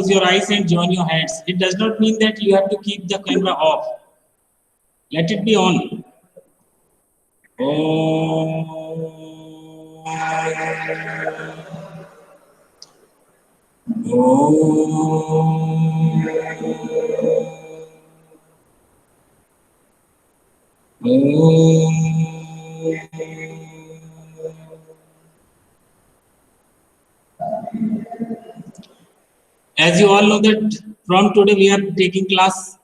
Close your eyes and join your hands. It does not mean that you have to keep the camera off. Let it be on. As you all know that from today we are taking class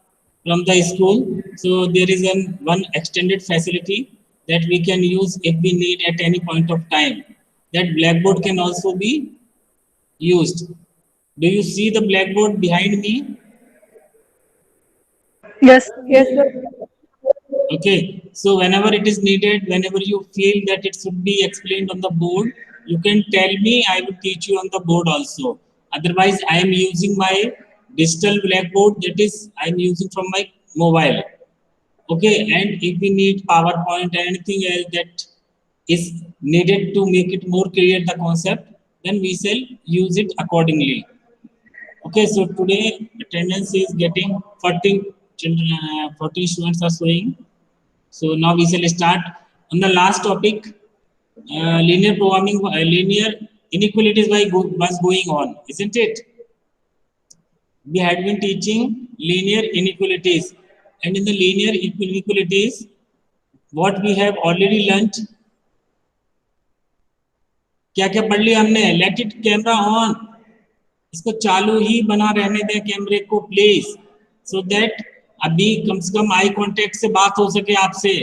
from the school, so there is one extended facility that we can use if we need at any point of time. That blackboard can also be used. Do you see the blackboard behind me? Yes, yes, sir. Okay, so whenever it is needed, whenever you feel that it should be explained on the board, you can tell me, I will teach you on the board also. Otherwise, I am using my digital blackboard, that is, I am using from my mobile. Okay, and if we need PowerPoint or anything else that is needed to make it more clear the concept, then we shall use it accordingly. Okay, so today attendance is getting 40 children, 40 students are showing. So now we shall start on the last topic, linear programming, linear inequalities was going on, isn't it? We had been teaching linear inequalities, and in the linear inequalities, what we have already learnt, क्या क्या पढ़ लिया हमने? Let it camera on. इसको चालू ही बना रहने दें कैमरे को प्लीज, सो दैट अभी कम से कम आई कांटेक्ट से बात हो सके आपसे,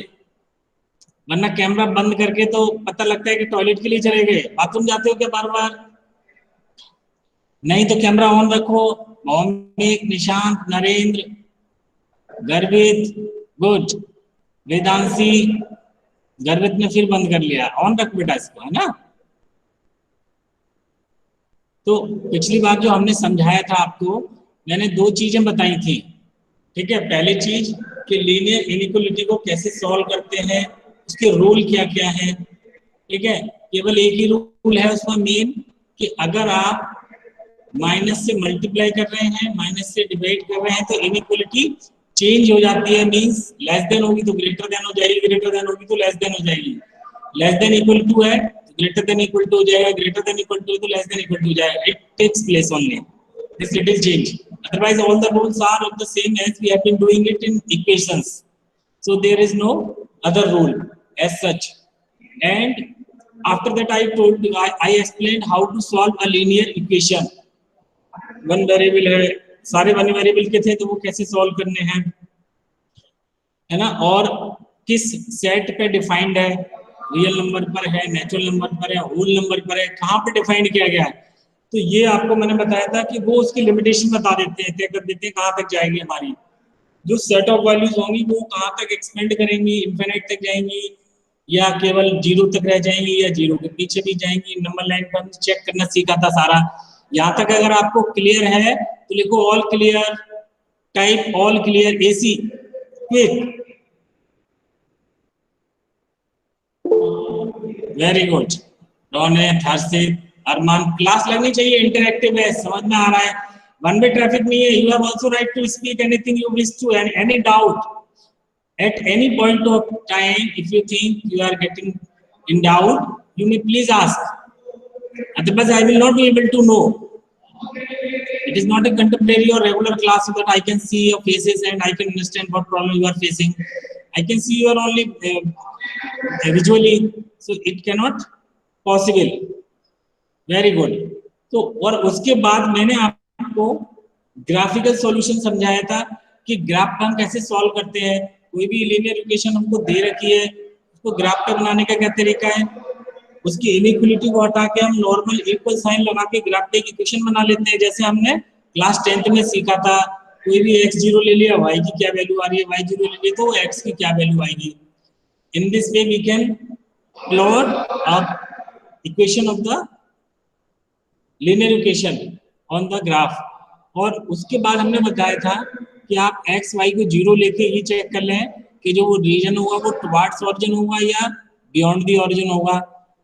वरना कैमरा बंद करके तो पता लगता है कि टॉयलेट के लिए चले गए, बाथरूम जाते हो क्या बार बार? नहीं तो कैमरा ऑन रखो। मौमिक, निशांत, नरेंद्र, गर्वित, गुड, वेदांशी, गर्वित ने फिर बंद कर लिया। ऑन रख बेटा इसको, है ना। तो पिछली बार जो हमने समझाया था आपको, मैंने दो चीजें बताई थी, ठीक है। पहली चीज कि लीनियर इनइक्वालिटी को कैसे सॉल्व करते हैं, उसके रूल क्या क्या है, ठीक है। केवल एक ही रूल है उसमें मेन, कि अगर आप माइनस से मल्टीप्लाई कर रहे हैं, माइनस से डिवाइड कर रहे हैं, तो इनइक्वालिटी चेंज हो जाती है। मींस लेस देन होगी तो ग्रेटर देन हो जाएगी, ग्रेटर देन होगी तो लेस देन हो जाएगी, लेस देन इक्वल टू है ग्रेटर देन इक्वल टू हो जाएगा, ग्रेटर देन इक्वल टू तो लेस देन इक्वल टू हो जाएगा। It takes place only this little change, otherwise all the rules are of the same as we have been doing it in equations, so there is no other rule as such. And after that I told you, I explained how to solve a linear equation. One variable है, सारे one variable के थे, तो वो कैसे solve करने हैं, है ना, और किस सेट पे डिफाइंड है, रियल नंबर पर है, नेचुरल नंबर पर है, होल नंबर पर है, कहाँ पे डिफाइंड किया गया है। तो ये आपको मैंने बताया था कि वो उसकी लिमिटेशन बता देते हैं, तय कर देते हैं कहाँ तक जाएगी हमारी जो सेट ऑफ वैल्यूज होंगी, वो कहाँ तक एक्सपेंड करेंगी, इन्फिनिट तक जाएंगी या केवल जीरो तक रह जाएंगी या जीरो के पीछे भी जाएंगी। नंबर लाइन पर हमने चेक करना सीखा था सारा। यहाँ तक अगर आपको क्लियर है तो लिखो all clear, type all clear, एसी quick. Very good Ronit, Harshit, Arman. Class लगनी चाहिए, इंटरैक्टिव है, समझ में आ रहा है, वन वे ट्रैफिक नहीं है। You have also right to speak anything you wish to, any doubt at any point of time. If you think you are getting in doubt, you may please ask, otherwise I will not be able to know. It is not a contemporary or regular class so that I can see your faces and I can understand what problem you are facing. I can see you are only visually, so it cannot possible. Very good. तो और उसके बाद मैंने आपको graphical solution समझाया था कि graph का हम कैसे सॉल्व करते हैं। कोई भी लीनियर इक्वेशन हमको दे रखी है, उसको ग्राफ पे बनाने का क्या तरीका है, उसकी इनइक्वालिटी को हटा के हम नॉर्मल इक्वल साइन लगा के ग्राफ पे एक इक्वेशन बना लेते हैं, जैसे हमने क्लास 10th में सीखा था। कोई भी x0 ले लिया, y की क्या वैल्यू आ रही है, y0 ले लिया तो x की क्या वैल्यू आएगी। In this way we can plot a equation of the linear equation on the graph. और उसके बाद हमने बताया था कि आप एक्स वाई को जीरो लेके ये चेक कर लें कि जो वो रीजन होगा वो टुवार्ड्स ऑरिजिन होगा या बियॉन्ड द ऑरिजिन होगा।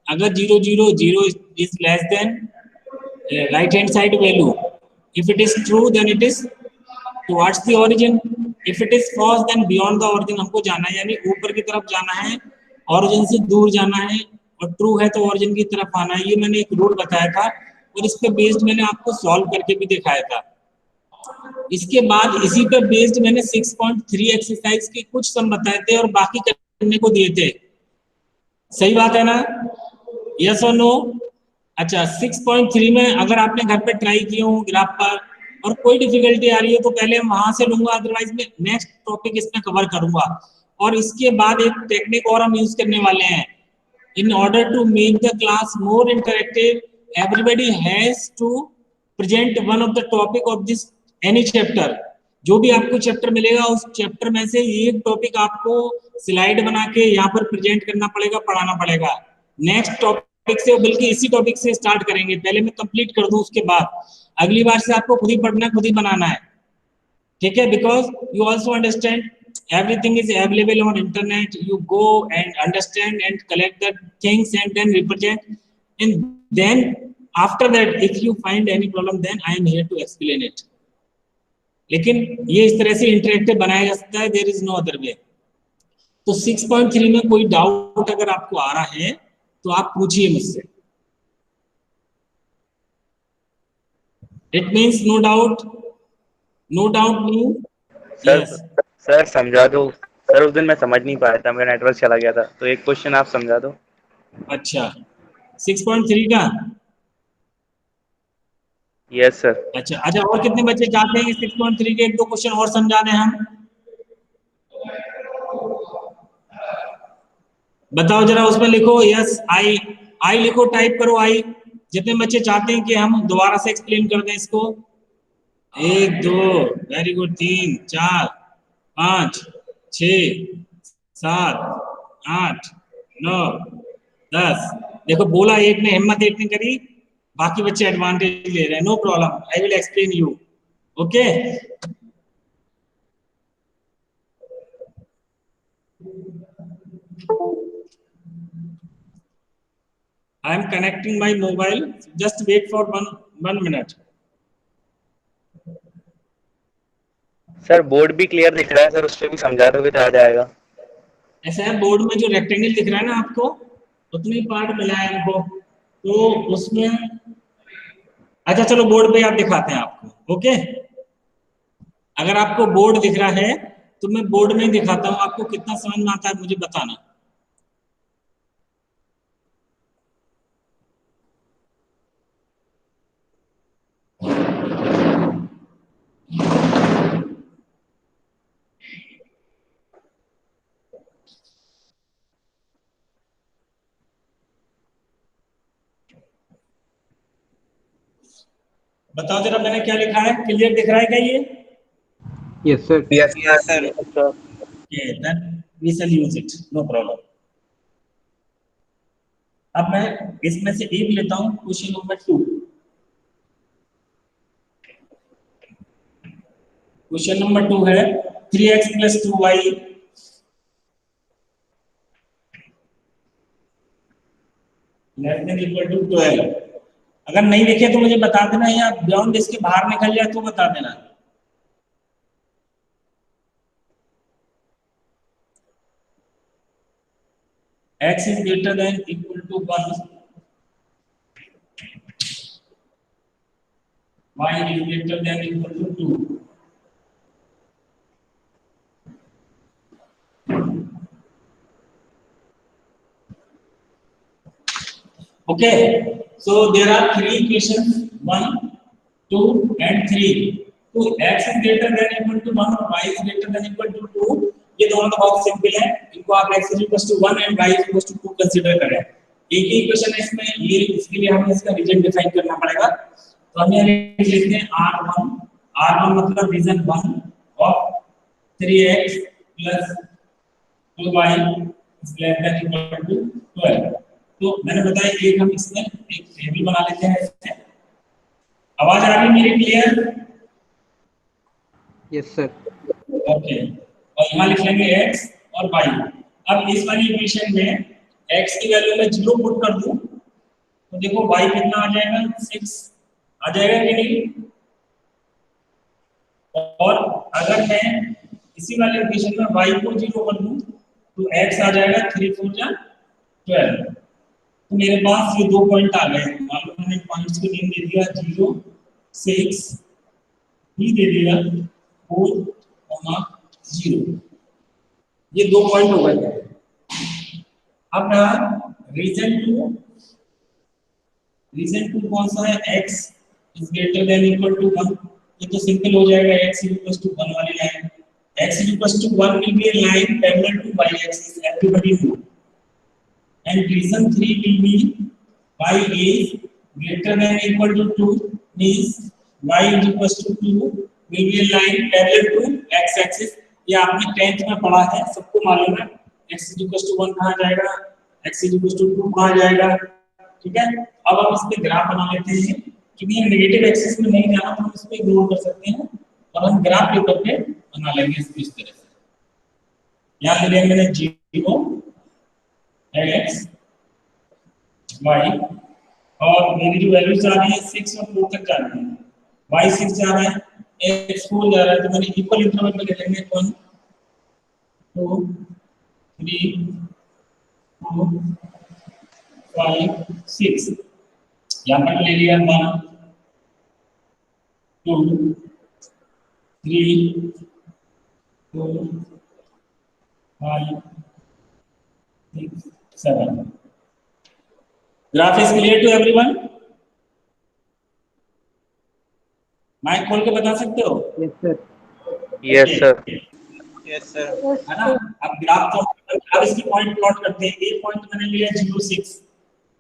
अगर 0 0 0 is less then right hand side value If it is true, then it is towards the origin. If it is false, then beyond the origin. हमको जाना है, यानी ऊपर की तरफ जाना है, origin से दूर जाना है, और true है तो origin की तरफ आना है। ये मैंने एक रूल बताया था, और इस पे बेस्ड मैंने आपको सॉल्व करके भी दिखाया था। इसके बाद इसी पे बेस्ड मैंने 6.3 एक्सरसाइज के कुछ सम बताए थे और बाकी करने को दिए थे। सही बात है ना? यस और नो? अच्छा, 6.3 में अगर आपने घर पे ट्राई किए हो ग्राफ पर और कोई डिफिकल्टी आ रही है तो पहले हम वहां से लूंगा, अदरवाइज मैं नेक्स्ट टॉपिक इसमें कवर करूंगा। और इसके बाद एक टेक्निक और हम यूज करने वाले हैं। In order to make the class more interactive, everybody has to present one of the topic of this any chapter. जो भी आपको चैप्टर मिलेगा उस चैप्टर में से एक टॉपिक आपको स्लाइड बना के यहाँ पर प्रेजेंट करना पड़ेगा, पढ़ाना पड़ेगा। नेक्स्ट टॉपिक से, बल्कि इसी टॉपिक से स्टार्ट करेंगे, पहले मैं कंप्लीट कर दूं, उसके बाद अगली बार से आपको खुद ही पढ़ना, खुद ही बनाना है, ठीक है? Because you also understand everything is available on internet. You go and understand and collect the things and then represent, and then after that if you find any problem then I am here to explain it. लेकिन ये इस तरह से interactive बनाया जा सकता है, there is no other way. तो 6.3 में कोई डाउट अगर आपको आ रहा है तो आप पूछिए मुझसे। It means no doubt, no doubt mean sir समझा दो। सर उस दिन मैं समझ नहीं पाया था, मेरा नेटवर्क चला गया था, तो एक क्वेश्चन आप समझा दो। अच्छा, 6.3 का? Yes sir. अच्छा अच्छा, और कितने बच्चे चाहते हैं 6.3 के एक दो क्वेश्चन और समझा दें हम? बताओ जरा, उसमें लिखो यस आई, आई लिखो, टाइप करो आई। जितने बच्चे चाहते हैं कि हम दोबारा से एक्सप्लेन कर दें इसको। 1 2, वेरी गुड, 3 4 5 6 7 8 9 10। देखो बोला एक ने, हिम्मत एक ने करी, बाकी बच्चे एडवांटेज ले रहे हैं। No problem, I will explain you. Okay, I am connecting my mobile. Just wait for one minute. Sir board भी क्लियर दिख रहा है सर, उस पर भी समझा दोगे तो आ जाएगा। ऐसा है, बोर्ड में जो रेक्टेंगल दिख रहा है ना आपको, उतनी पार्ट मिला है हमको, तो उसमें अच्छा चलो बोर्ड पे आप दिखाते हैं आपको। ओके, अगर आपको बोर्ड दिख रहा है तो मैं बोर्ड में ही दिखाता हूँ आपको, कितना समझ में आता है मुझे बताना। बताओ जरा मैंने क्या लिखा है, क्लियर दिख रहा है क्या ये? Yes sir. Yes sir. Okay, then we shall use it, no problem. अब मैं इसमें से एक लेता हूं, क्वेश्चन नंबर 2। क्वेश्चन नंबर 2 है 3x + 2y ≤ 12। अगर नहीं लिखे तो मुझे बता देना, या बियॉन्ड इसके बाहर निकल जाए तो बता देना। x is greater than equal to 1, y is greater than equal to 2। Okay, so there are 3 equations, 1 2 and 3। तो x is greater than equal to 1 और y is greater than equal to 2, ये दोनों तो बहुत सिंपल है, इनको आप x is equal to 1 and y is equal to 2 consider करें। एक ही इक्वेशन है इसमें, ये इसके लिए हमें इसका रीजन डिफाइन करना पड़ेगा। तो हम यहाँ लिख लेते हैं r1, r1 मतलब reason 1 of 3x + 2y is less than equal to 12। तो मैंने बताया एक हम इसमें एक टेबल बना लेते हैं। आवाज आ रही मेरी क्लियर? Yes sir. ओके, और यहाँ लिख लेंगे x और y। अब इस वाली इक्वेशन में x की वैल्यू में 0 पुट कर दूं तो देखो y कितना आ जाएगा, 6 आ जाएगा कि नहीं? और अगर मैं इसी वाले इक्वेशन में y को 0 कर दूं तो x आ जाएगा 3 4 जा 12। तो मेरे पास ये दो पॉइंट आ गए। मान लो मैंने पॉइंट्स को नेम दे दिया 0 6 भी दे दिया 4 0। ये दो पॉइंट हो गए। अब रीजन टू कौन सा है? x is greater than equal to 1। ये तो सिंपल हो जाएगा, x इक्वल टू 1 वाली line. x equal to 1 will be a line parallel to y axis, everybody know. And reason 3 will be y is greater than equal to 2 means y is equal to 2 will be a line parallel to x axis। ये आपने 10th में पढ़ा है, सबको मालूम है। x is equal to 1 कहाँ जाएगा, x is equal to 2 कहाँ जाएगा, ठीक है। अब हम इस पे ग्राफ बना लेते हैं, क्योंकि ये नेगेटिव एक्सिस में नहीं जाना तो हम इसको इग्नोर कर सकते हैं और हम ग्राफ पेपर पे बना लेंगे इसको इस तरह से। यहाँ पे लिया मैंने 0 x y और मेरी जो वैल्यूज आ रही है 6 और 4 तक जा रही है। y 6 जा रहा है, x 4 जा रहा है, तो मैंने इक्वल इंटरवल में ले लेंगे 1 2 3 4 5 6। यहाँ पर ले लिया 1 2 3 4 5 6 7। Graph is clear to everyone? Mike खोल के बता सकते हो? Yes, sir. Yes sir. Yes sir. है ना। अब ग्राफ तो अब इसकी पॉइंट प्लॉट करते हैं। एक पॉइंट मैंने लिया 0 6,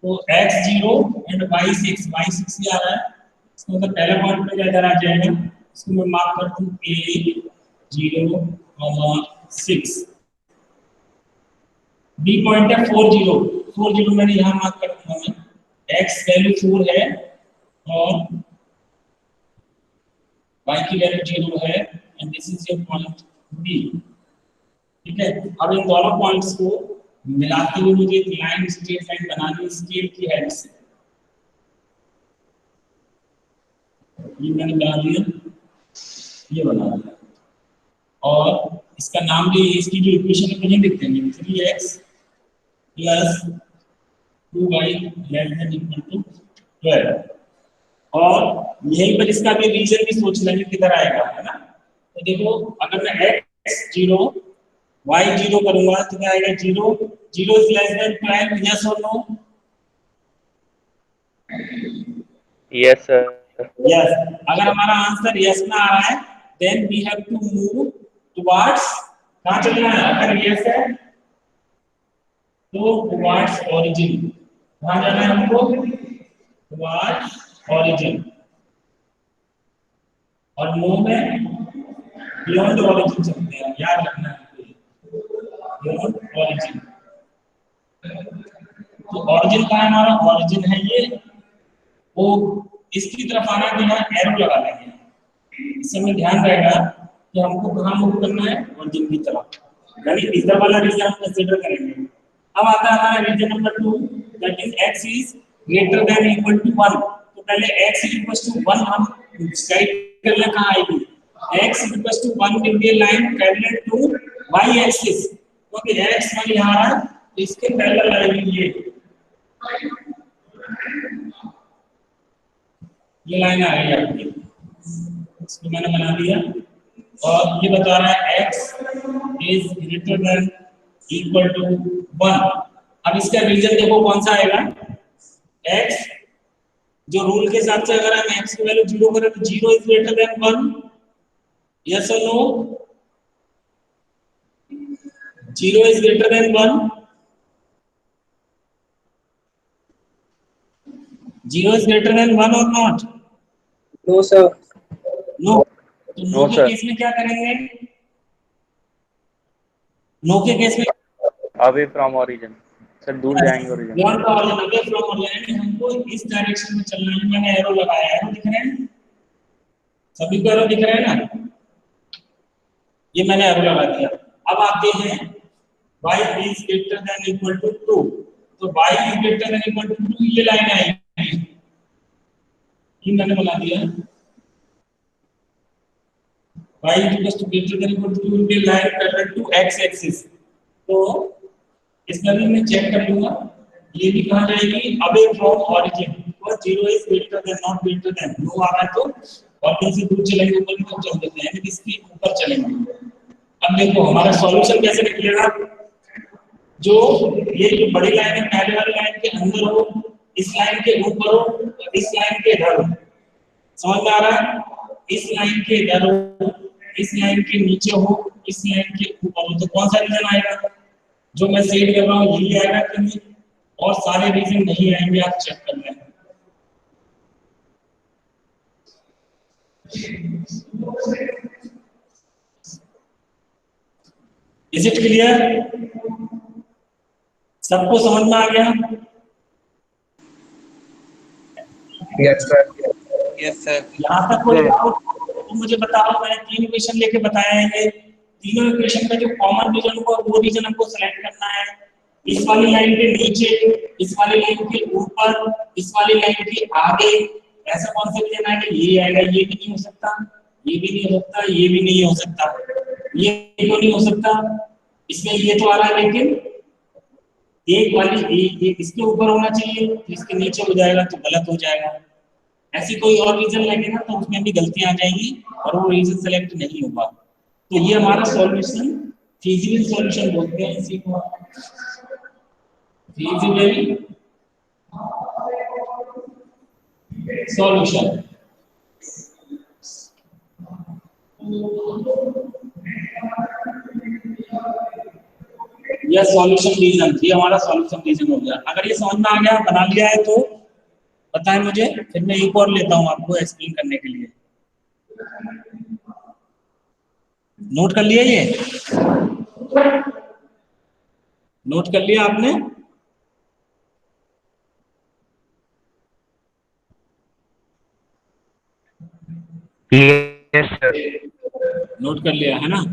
तो x 0 एंड y 6 ही आ रहा है। इसका मतलब पहला पॉइंट मेरा इधर आ जाएगा, इसको मैं मार्क कर दूं a 0 6। b पॉइंट है 4 0 मैंने यहाँ मार्क कर दूंगा मैं। x वैल्यू 4 है और y की वैल्यू 0 है and this is your point b, ठीक है। अब इन दोनों पॉइंट्स को मिलाते हुए मुझे एक लाइन स्ट्रेट लाइन बनानी है स्केल की हेल्प से। ये मैंने बना दिया, ये बना दिया और इसका नाम भी इसकी जो इक्वेशन है कहीं लिख देंगे 3x plus 2y less than equal to 12। और यहीं पर इसका भी रीजन भी सोच लेंगे किधर आएगा, है ना। तो देखो अगर मैं x 0 y 0 करूंगा तो क्या आएगा 0 0 इज लेस देन 12, यस और नो? Yes sir. यस। अगर हमारा आंसर यस में आ रहा है then we have to move towards, कहां चलना है? अगर यस है तो टुवर्ड्स ओरिजिन। कहां जाना है हमको? Towards origin. और नो में बियॉन्ड ओरिजिन चलते हैं, याद रखना है बियॉन्ड ओरिजिन। तो ओरिजिन कहां है हमारा? ओरिजिन है ये, वो इसकी तरफ आना है तो यहाँ एरो लगा देंगे। इस समय ध्यान रहेगा कि हमको कहाँ मूव करना है, ओरिजिन की तरफ, यानी इधर वाला रीजन हम कंसीडर करेंगे। अब आता है हमारा region number 2, that is x is greater than equal to 1। तो पहले x इक्वल टू 1 हम डिसाइड कर ले कहाँ आएगी। x equal to 1 will be a line parallel to y axis, क्योंकि x वाली यहाँ आ रहा है तो इसके पैरेलल आएगी ये लाइन आ रही है आपकी, इसको मैंने बना दिया। और ये बता रहा है x is greater than equal to 1। अब इसका रीजन देखो कौन सा आएगा। x जो रूल के हिसाब से अगर हम x की वैल्यू 0 करें तो 0 इज ग्रेटर देन 1, यस और no? 0 is greater than 1, 0 is greater than 1 और नॉट? No sir. नो। तो नो के केस में क्या करेंगे? नो के केस में अवे फ्रॉम ओरिजिन सर, दूर जाएंगे origin. Beyond origin, away from origin, हमको इस डायरेक्शन में चलना है। मैंने एरो लगाया है, एरो दिख रहे हैं सभी को? एरो दिख रहे हैं ना? ये मैंने एरो लगा दिया। अब आते हैं y is greater than equal to 2, तो y is greater than equal to 2 ये लाइन आएगी, ये मैंने बना दिया। y equals to greater than equal to will be line parallel to x axis. तो इसमें भी मैं चेक कर लूंगा, ये भी कहा जाएगी away from origin, because 0 is greater than not greater than, no आ रहा है तो ओरिजिन से दूर चलेंगे, ऊपर की तरफ चल देते हैं, यानी इसके ऊपर चलेंगे। अब देखो हमारा सॉल्यूशन कैसे निकलेगा, जो ये जो बड़ी लाइन है पहले वाली लाइन के अंदर हो, इस लाइन के ऊपर हो, और इस लाइन के इधर हो, समझ में आ रहा है? इस लाइन के इधर हो, इस लाइन के नीचे हो, इस लाइन के ऊपर हो, तो कौन सा रीजन आएगा? जो मैं सेट कर रहा हूँ यही आएगा कि नहीं? और सारे रीजन नहीं आएंगे, आप चेक कर लें। Is it clear? सबको समझ में आ गया? Yes, sir. Yes, sir. यहाँ तक कोई डाउट तो मुझे बताओ। मैंने 3 इक्वेशन लेके बताया है, ये तीनों इक्वेशन में जो कॉमन रीजन होगा वो रीजन हमको सेलेक्ट करना है। इस वाली लाइन के नीचे, इस वाली लाइन के ऊपर, इस वाली लाइन के आगे, ऐसा कौन सा रीजन आएगा? ये आएगा। ये भी नहीं हो सकता, ये भी नहीं हो सकता, ये भी नहीं हो सकता, ये क्यों नहीं हो सकता? इसमें ये तो आ रहा है, लेकिन एक वाली ये इसके ऊपर होना चाहिए, तो इसके नीचे हो जाएगा तो गलत हो जाएगा। ऐसी कोई और रीजन लगेगा तो उसमें भी गलतियां आ जाएंगी और वो रीजन सेलेक्ट नहीं होगा। तो ये हमारा सॉल्यूशन, फिजिबल सॉल्यूशन बोलते हैं इसी को, फिजिबल सॉल्यूशन। यह सॉल्यूशन रीजन, ये हमारा सॉल्यूशन रीजन हो गया। अगर ये समझ में आ गया, बना लिया है तो बताएं मुझे, फिर मैं एक और लेता हूं आपको एक्सप्लेन करने के लिए। नोट कर लिया? ये नोट कर लिया आपने? Yes sir. नोट कर लिया है ना?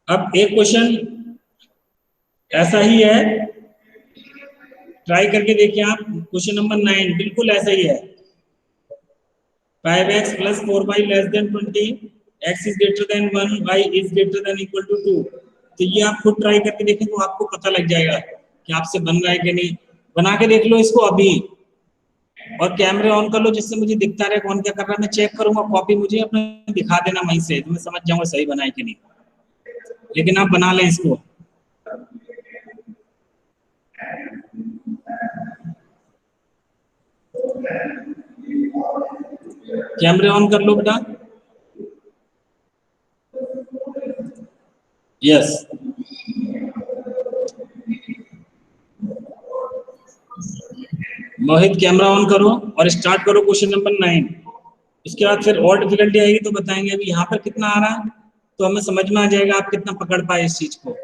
अब एक क्वेश्चन ऐसा ही है, ट्राई करके देखिए आप। क्वेश्चन नंबर 9 बिल्कुल ऐसा ही है। 5x plus 4y less than 20, x is greater than 1, y is greater than equal to 2। तो ये आप खुद ट्राई करके देखें तो आपको पता लग जाएगा कि आपसे बन रहा है कि नहीं। बना के देख लो इसको अभी, और कैमरे ऑन कर लो जिससे मुझे दिखता रहे कौन क्या कर रहा है। मैं चेक करूंगा, कॉपी मुझे अपने दिखा देना वहीं से, तो मैं समझ जाऊंगा सही बना है कि नहीं। लेकिन आप बना लें इसको। कैमरे ऑन कर लो बेटा। यस, मोहित कैमरा ऑन करो और स्टार्ट करो क्वेश्चन नंबर 9। उसके बाद फिर और डिफिकल्टी आएगी तो बताएंगे। अभी यहाँ पर कितना आ रहा है तो हमें समझ में आ जाएगा आप कितना पकड़ पाए इस चीज को।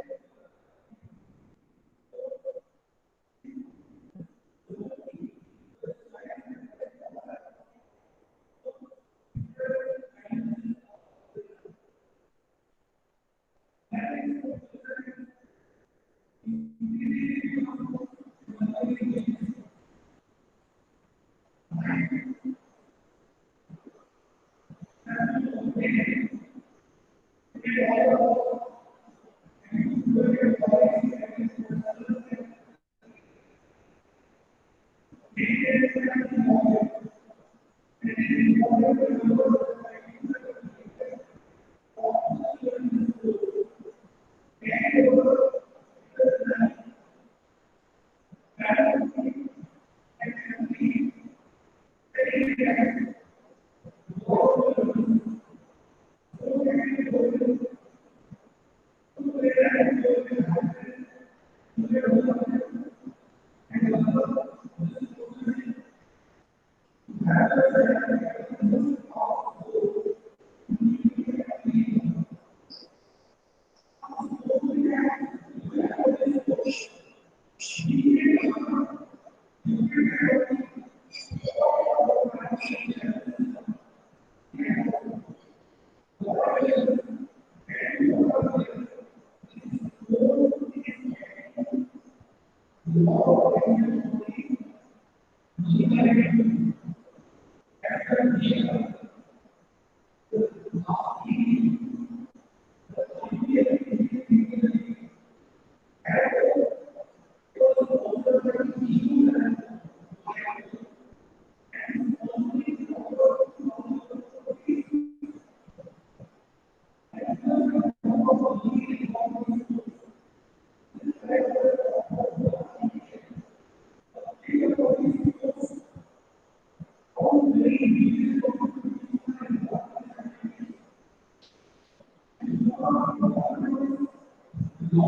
Sir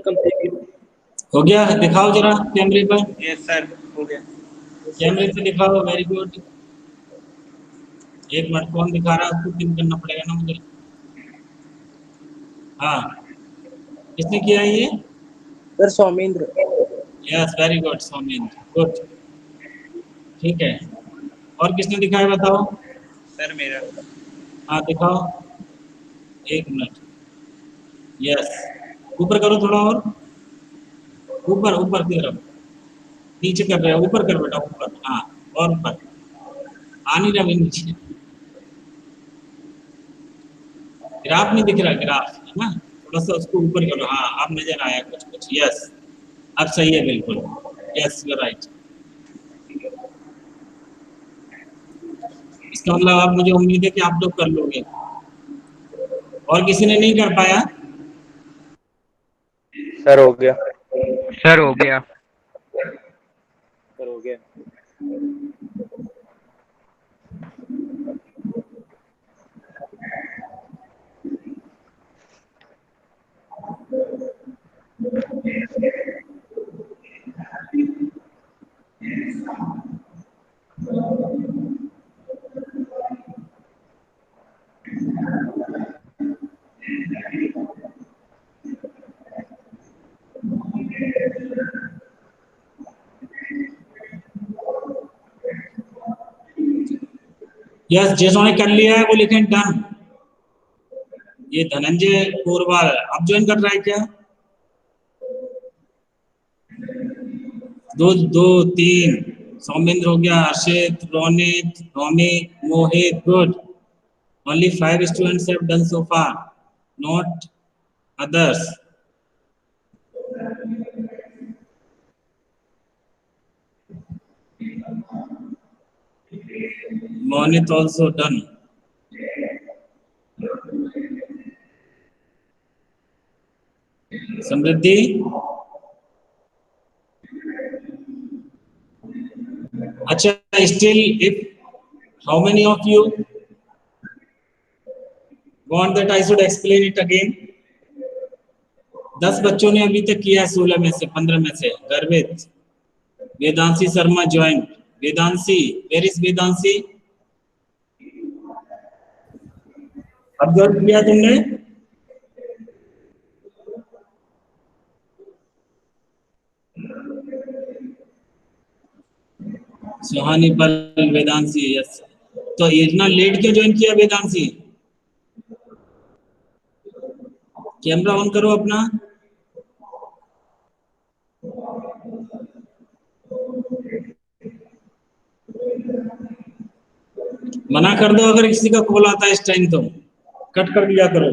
complete. हो गया? दिखाओ जरा कैमरे पर, यस सर, हो गया। कैमरे पे दिखाओ। Very good. एक मिनट, कौन दिखा रहा है उसको पिन करना पड़ेगा ना मुझे। हाँ, किसने किया है ये? Sir Saumindra. Yes, very good Saumindra, good. ठीक है, और किसने दिखाया बताओ? सर मेरा। हाँ दिखाओ, एक मिनट। यस, ऊपर करो थोड़ा और, ऊपर ऊपर की तरफ। नीचे कर रहे हो, ऊपर कर बेटा, ऊपर। हाँ, और ऊपर। आ नहीं रहा नीचे, ग्राफ नहीं दिख रहा, ग्राफ है ना, थोड़ा सा उसको ऊपर करो। हाँ, अब नजर आया कुछ कुछ। यस, अब सही है बिल्कुल। Yes, you right. इसका मतलब अब मुझे उम्मीद है कि आप लोग कर लोगे। और किसी ने नहीं कर पाया? सर हो गया। सर हो गया। सर हो गया। यस, जिन्होंने कर लिया है वो लिखें डन। ये धनंजय कोरवाल अब ज्वाइन कर रहा है क्या? दो दो तीन, सौमिंद्र हो गया, Harshit, Ronit, Romik, Mohit, good. Only 5 students have done so far, not others. Monit also done. Samriddhi, अच्छा, still if how many of you want that I should explain it again? 10 बच्चों ने अभी तक किया है, 16 में से, 15 में से। Garvit, Vedanshi Sharma join. Vedanshi, where is Vedanshi? अब ज्वाइन किया तुमने? सुहानी पल, वेदांशी, यस। तो इतना लेट क्यों ज्वाइन किया वेदांशी? कैमरा ऑन करो अपना। मना कर दो अगर किसी का कॉल आता है इस टाइम, तो कट कर दिया करो।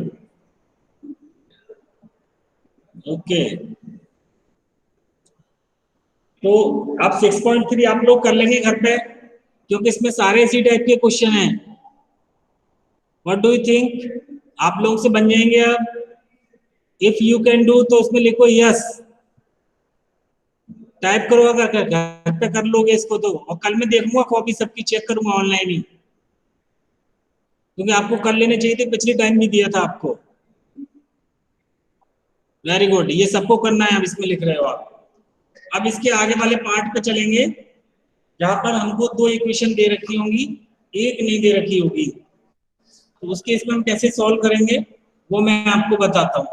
ओके, तो अब 6.3 आप लोग कर लेंगे घर पे, क्योंकि इसमें सारे इसी टाइप के क्वेश्चन हैं। व्हाट डू यू थिंक, आप लोगों से बन जाएंगे अब? इफ यू कैन डू तो उसमें लिखो यस, टाइप करो अगर घर पे कर लोगे इसको तो। और कल मैं देखूंगा कॉपी सबकी, चेक करूंगा ऑनलाइन ही, क्योंकि आपको कर लेने चाहिए थे, पिछले टाइम भी दिया था आपको। वेरी गुड, ये सबको करना है, अब इसमें लिख रहे हो आप। अब इसके आगे वाले पार्ट पे चलेंगे, जहां पर हमको 2 इक्वेशन दे रखी होंगी, एक नहीं दे रखी होगी, तो उसके इसमें हम कैसे सॉल्व करेंगे वो मैं आपको बताता हूं।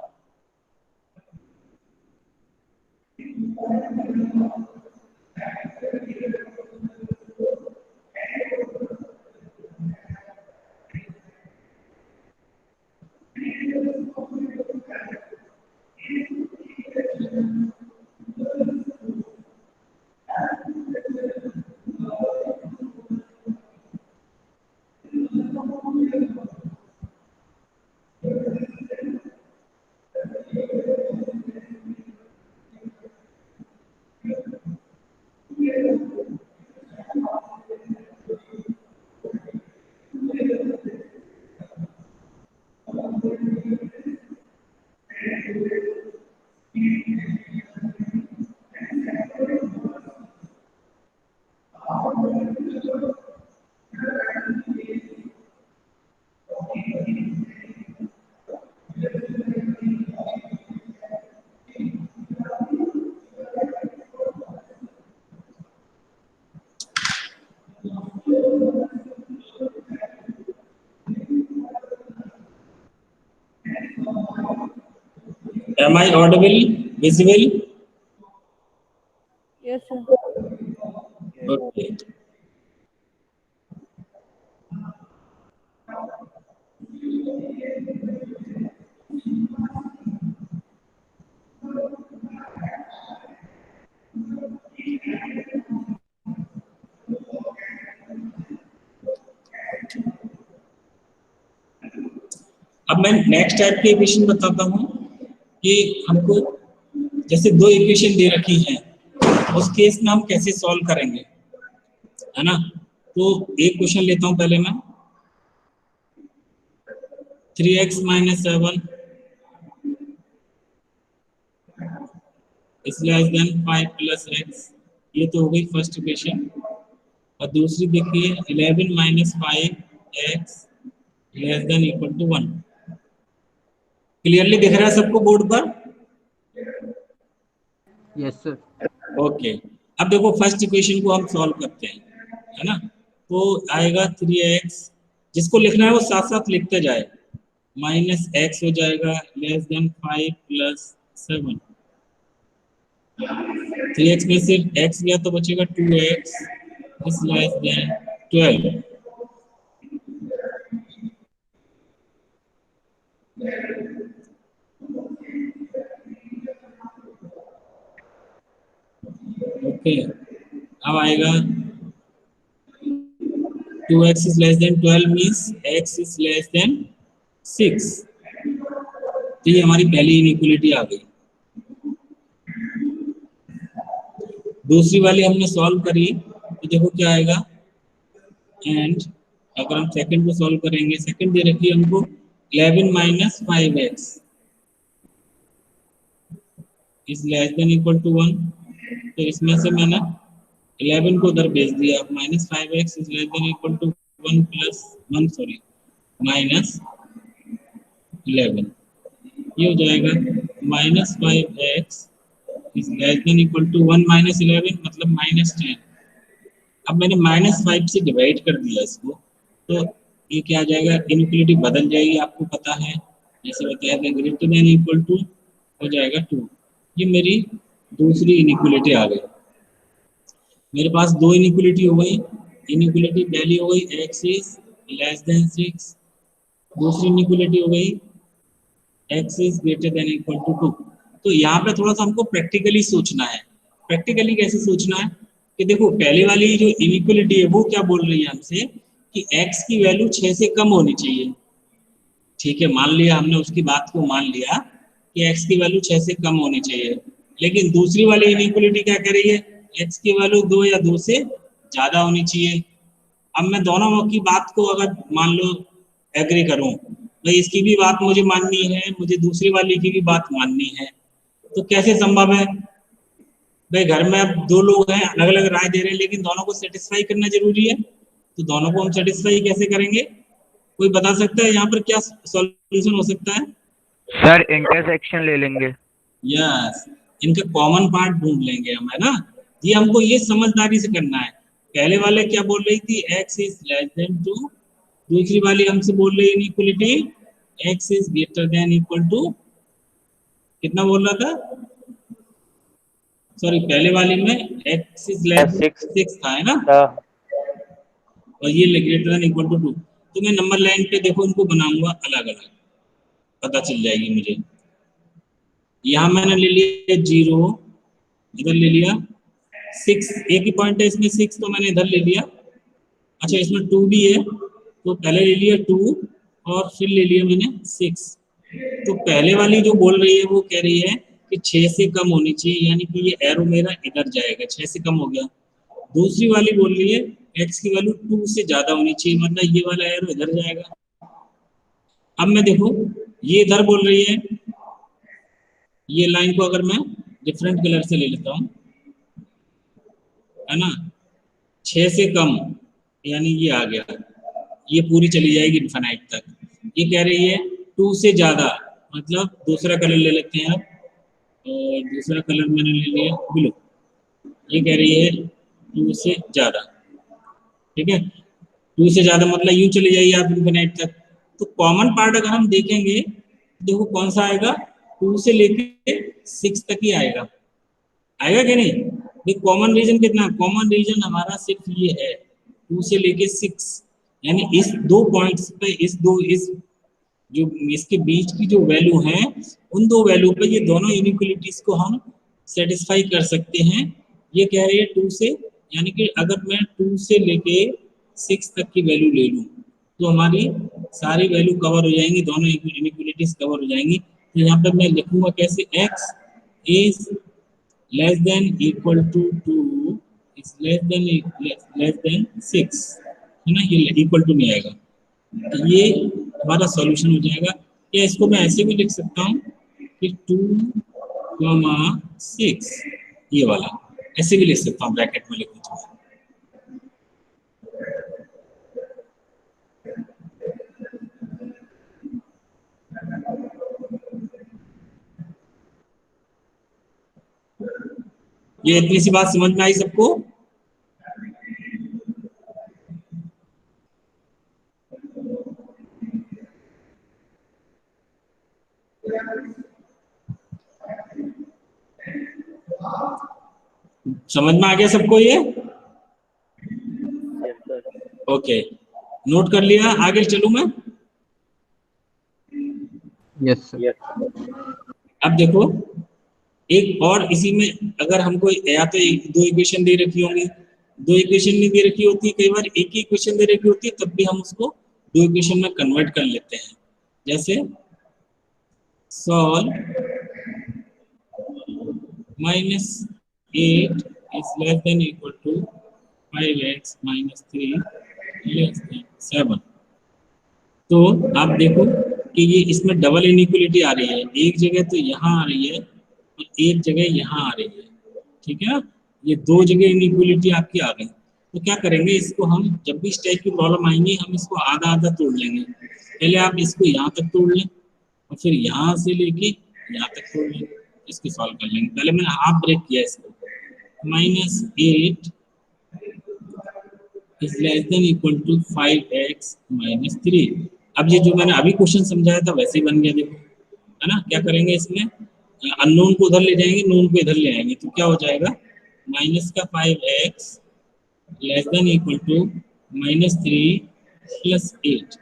Am I audible? Visible? Yes, sir. Okay. अब मैं नेक्स्ट टाइप की इक्वेशन बताता हूँ कि हमको जैसे दो इक्वेशन दे रखी हैं, उस केस में हम कैसे सॉल्व करेंगे, है ना। तो एक क्वेश्चन लेता हूँ पहले मैं। 3x - 7 is less than 5 plus x, ये तो हो गई फर्स्ट इक्वेशन। और दूसरी देखिए 11 - 5x less than equal to 1। Clearly दिख रहा है सबको बोर्ड पर? Yes, sir. ओके। अब देखो फर्स्ट इक्वेशन को हम सॉल्व करते हैं, है ना। तो आएगा 3x, जिसको लिखना है वो साथ साथ लिखते जाए, माइनस x हो जाएगा लेस देन 5 प्लस 7। 3x में से x गया तो बचेगा 2x is less than 12। Okay, अब आएगा 2x is less than 12 means x is less than 6। तो ये हमारी पहली इनइक्वालिटी आ गई। दूसरी वाली हमने सॉल्व करी तो देखो क्या आएगा। एंड अगर हम सेकंड को सॉल्व करेंगे, सेकंड दे रखी है हमको 11 - 5x is less than equal to 1। तो इसमें से मैंने 11 को उधर भेज दिया, -5x is less than equal to 1 plus 1 sorry minus 11। ये हो जाएगा -5x is less than equal to 1 - 11 मतलब -10। अब मैंने -5 से डिवाइड कर दिया इसको, तो ये क्या आ जाएगा, इनइक्वालिटी बदल जाएगी, आपको पता है। जैसे बताया था ग्रेटर देन इक्वल टू हो जाएगा 2। ये मेरी दूसरी इनइक्वालिटी आ गई। मेरे पास दो इनइक्वालिटी हो गई। इनइक्वालिटी पहली हो गई x इज लेस देन 6, दूसरी इनइक्वालिटी हो गई x is greater than equal to 2। तो यहाँ पे थोड़ा सा हमको प्रैक्टिकली सोचना है। प्रैक्टिकली कैसे सोचना है कि देखो पहले वाली जो इनइक्वालिटी है वो क्या बोल रही है हमसे कि x की वैल्यू 6 से कम होनी चाहिए। ठीक है, मान लिया हमने उसकी बात को मान लिया कि x की वैल्यू 6 से कम होनी चाहिए, लेकिन दूसरी वाली इनइक्वालिटी क्या कह रही है, x की वैल्यू 2 या 2 से ज्यादा होनी चाहिए। अब मैं दोनों की बात को अगर मान लो एग्री करूं, तो इसकी भी बात मुझे माननी है, मुझे दूसरी वाली की भी बात माननी है, तो कैसे संभव है भाई। घर में अब दो लोग हैं, अलग अलग राय दे रहे हैं, लेकिन दोनों को सेटिस्फाई करना जरूरी है। तो दोनों को हम सेटिस्फाई कैसे करेंगे, कोई बता सकता है यहाँ पर क्या सॉल्यूशन हो सकता है? सर इंटरसेक्शन ले लेंगे। यस, इनका कॉमन पार्ट ढूंढ लेंगे हम, है ना। ये हमको ये समझदारी से करना है। पहले वाले क्या बोल रही थी, x इज लेस देन 2, दूसरी वाली हमसे बोल रही है inequality x is greater than equal to, कितना बोल रहा था, सॉरी पहले वाली में x इज लेस देन 6 था, है ना, और ये ग्रेटर देन इक्वल टू 2। तो मैं नंबर लाइन पे देखो इनको बनाऊंगा अलग अलग, पता चल जाएगी मुझे। यहाँ मैंने ले लिया 0, इधर ले लिया 6, एक ही पॉइंट है इसमें 6, तो मैंने इधर ले लिया। अच्छा इसमें 2 भी है, तो पहले ले लिया 2 और फिर ले लिया मैंने 6। तो पहले वाली जो बोल रही है वो कह रही है कि 6 से कम होनी चाहिए, यानी कि ये एरो मेरा इधर जाएगा, 6 से कम हो गया। दूसरी वाली बोल रही है x की वैल्यू 2 से ज्यादा होनी चाहिए, मतलब ये वाला एरो इधर जाएगा। अब मैं देखो ये इधर बोल रही है, ये लाइन को अगर मैं डिफरेंट कलर से ले लेता हूँ, है ना, 6 से कम यानी ये आ गया, ये पूरी चली जाएगी इनफिनाइट तक। ये कह रही है 2 से ज्यादा, मतलब दूसरा कलर ले लेते हैं आप, और दूसरा कलर मैंने ले लिया ब्लू। ये कह रही है 2 से ज्यादा, ठीक है, 2 से ज्यादा मतलब यूं चली जाइए आप इनफिनाइट तक। तो कॉमन पार्ट अगर हम देखेंगे, देखो कौन सा आएगा, 2 से लेके 6 तक ही आएगा, आएगा कि नहीं? ये कॉमन रीजन कितना? कॉमन रीजन हमारा सिर्फ ये है 2 से लेके 6, यानी इस दो पॉइंट्स पे, इस जो इसके बीच की जो वैल्यू है, उन दो वैल्यू पे ये दोनों इनइक्वालिटीज को हम सेटिस्फाई कर सकते हैं। ये कह रही है 2 से, यानी कि अगर मैं 2 से लेके 6 तक की वैल्यू ले लूं तो हमारी सारी वैल्यू कवर हो जाएंगी, दोनों इनइक्वालिटीज कवर हो जाएंगी। तो यहाँ पर मैं लिखूंगा कैसे, x is less than equal to 2 is less than 6, है ना? ये इक्वल टू नहीं आएगा, तो ये हमारा सॉल्यूशन हो जाएगा। या इसको मैं ऐसे भी लिख सकता हूँ कि 2,6, ये वाला ऐसे भी लिख सकता हूँ, ब्रैकेट में लिखूँ तो। ये इतनी सी बात समझ में आई सबको? समझ में आ गया सबको ये? ओके, नोट कर लिया, आगे चलूं मैं? Yes sir. अब देखो, एक और इसी में अगर हमको या तो दो इक्वेशन दे रखी होंगी, दो इक्वेशन नहीं दे रखी होती, कई बार एक ही इक्वेशन दे रखी होती है, तब भी हम उसको दो इक्वेशन में कन्वर्ट कर लेते हैं। जैसे solve -8 is less than equal to 5x minus 3 less than 7। तो आप देखो कि ये इसमें डबल इनइक्वालिटी आ रही है, एक जगह तो यहाँ आ रही है और एक जगह यहाँ आ रही है, ठीक है ना? ये दो जगह इनइक्वालिटी आपकी आ गई। तो क्या करेंगे, इसको हम जब भी इस टाइप की प्रॉब्लम आएंगी, हम इसको आधा आधा तोड़ लेंगे। पहले आप इसको यहाँ तक तोड़ लें और फिर यहाँ से लेके यहाँ तक तोड़ लेंगे, इसको सॉल्व कर लेंगे। पहले मैंने हाफ ब्रेक किया इसको, -8 is less than equal to 5x minus 3। अब ये जो मैंने अभी क्वेश्चन समझाया था वैसे ही बन गया, देखो, है ना? क्या करेंगे, इसमें अननोन को उधर ले जाएंगे, नोन को इधर ले आएंगे, तो क्या हो जाएगा, माइनस का 5x less than equal to -3 plus 8,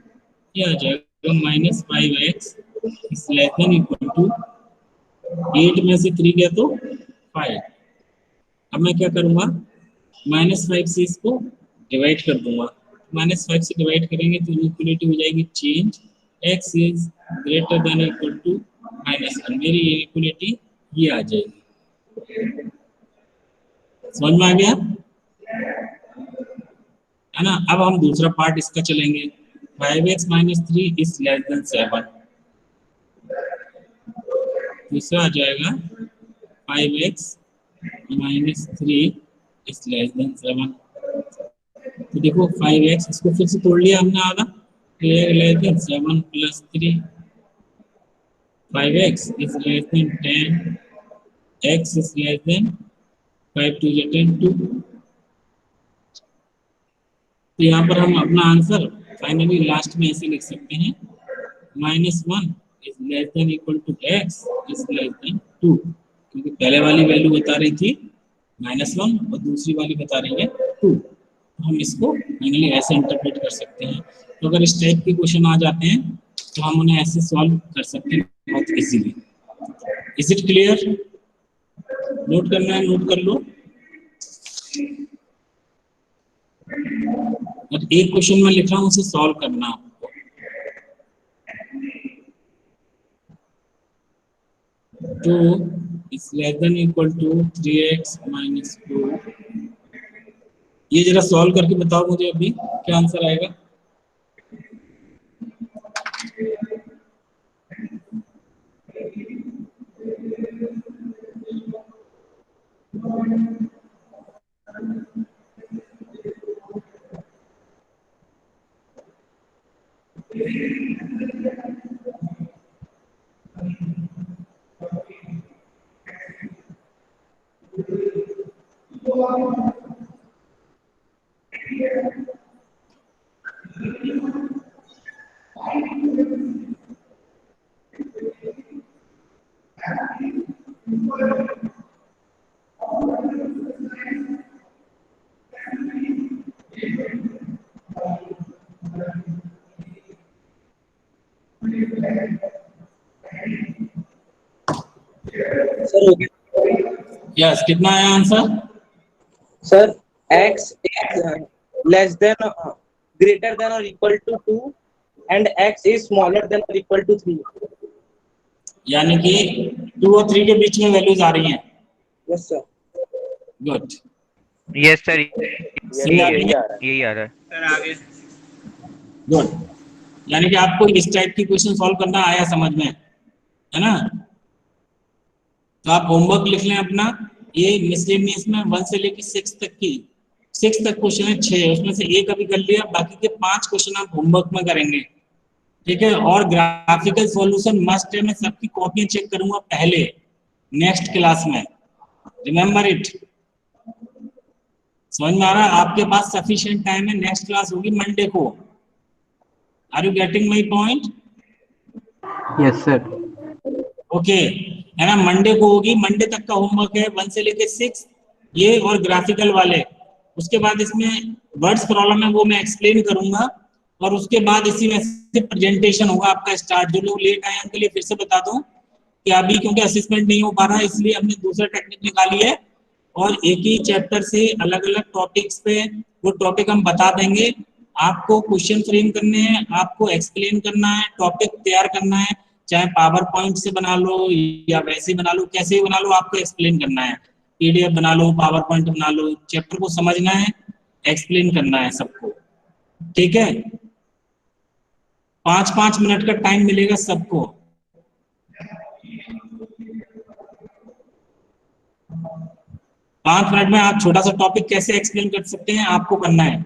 ये आ जाएगा -5x is less than equal to 8 में से 3 गया तो 5। अब मैं क्या करूंगा, -5 से इसको डिवाइड कर दूंगा, -5 से डिवाइड करेंगे तो इक्वलिटी हो जाएगी change x is greater than equal to -1, मेरी इक्वलिटी ये आ जाएगी। समझ में आ गया, है ना? अब हम दूसरा पार्ट इसका चलेंगे, 5x minus 3 is less than 7। दूसरा आ जाएगा 5x minus 3 is less than 7। तो देखो 5x, इसको फिर से तोड़ लिया हमने आधा, less than 7 plus 3, 5x is less than 10, x is less than 5 to 10 2। तो यहाँ पर हम अपना आंसर फाइनली लास्ट में ऐसे लिख सकते हैं, -1 is less than equal to x is less than 2, क्योंकि पहले वाली वैल्यू बता रही थी -1 और दूसरी वाली बता रही है 2। तो हम इसको फाइनली ऐसे इंटरप्रेट कर सकते हैं। तो अगर इस टाइप के क्वेश्चन आ जाते हैं तो हम उन्हें ऐसे सॉल्व कर सकते हैं बहुत easily. Is it clear? Note करना है, नोट कर लो। और एक क्वेश्चन में लिख रहा हूँ, उसे सॉल्व करना आपको। तो is less than equal to 3x minus 2। ये जरा सॉल्व करके बताओ मुझे अभी क्या आंसर आएगा। सर हो गया। यस, कितना आया answer? Sir x is less than greater than or equal to 2 and x is smaller than or equal to 3. यानी कि 2 और 3 के बीच में वैल्यूज आ रही हैं। Yes sir. Good, yes sir, सही आ रही है। यही आ रहा है। सर आगे। गुड, यानी कि आपको इस टाइप की क्वेश्चन सॉल्व करना आया समझ में, है ना? तो आप होमवर्क लिख लें अपना, ये मिसलेनियस में 1 से लेकर 6 तक की, 6 तक क्वेश्चन है, 6 उसमें से एक अभी कर लिया, बाकी के 5 क्वेश्चन आप होमवर्क में करेंगे, ठीक है? और ग्राफिकल सॉल्यूशन मस्ट है, मैं सबकी कॉपियां चेक करूंगा पहले नेक्स्ट क्लास में, रिमेम्बर इट। समझ में आ रहा है? आपके पास सफिशिएंट टाइम है, नेक्स्ट क्लास होगी मंडे को। Are you getting my point? Yes, sir. Okay, है ना? मंडे को होगी, मंडे तक का होमवर्क है 1 से लेके 6 ये, और ग्राफिकल वाले। उसके बाद इसमें वर्ड्स प्रॉब्लम है, वो मैं एक्सप्लेन करूंगा, और उसके बाद इसी में से प्रेजेंटेशन होगा आपका स्टार्ट। जो लोग लेट आए उनके लिए फिर से बता दूं कि अभी क्योंकि असेसमेंट नहीं हो पा रहा है, इसलिए हमने दूसरा टेक्निक निकाली है, और एक ही चैप्टर से अलग अलग टॉपिक्स पे वो टॉपिक हम बता देंगे। आपको क्वेश्चन फ्रेम करने हैं, आपको एक्सप्लेन करना है, टॉपिक तैयार करना है, चाहे पावर पॉइंट से बना लो या वैसे बना लो, कैसे बना लो, आपको एक्सप्लेन करना है। पीडीएफ बना लो, पावर पॉइंट बना लो, चैप्टर को समझना है, एक्सप्लेन करना है सबको, ठीक है? 5-5 मिनट का टाइम मिलेगा सबको। 5 मिनट में आप छोटा सा टॉपिक कैसे एक्सप्लेन कर सकते हैं, आपको करना है।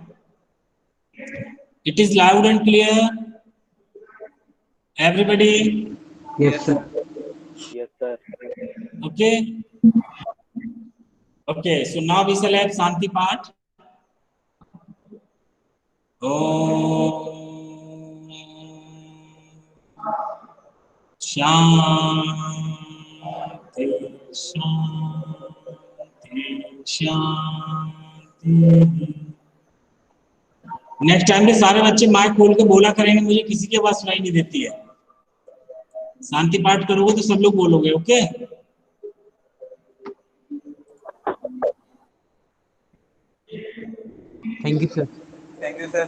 It is loud and clear everybody? Yes, sir. Yes sir. Okay, okay, so now we shall have Shanti Path. Om Shanti Shanti Shanti। Next time में सारे बच्चे माइक खोल के बोला करेंगे, मुझे किसी की आवाज सुनाई नहीं देती है। शांति पाठ करोगे तो सब लोग बोलोगे, okay? Thank you, sir. Thank you sir.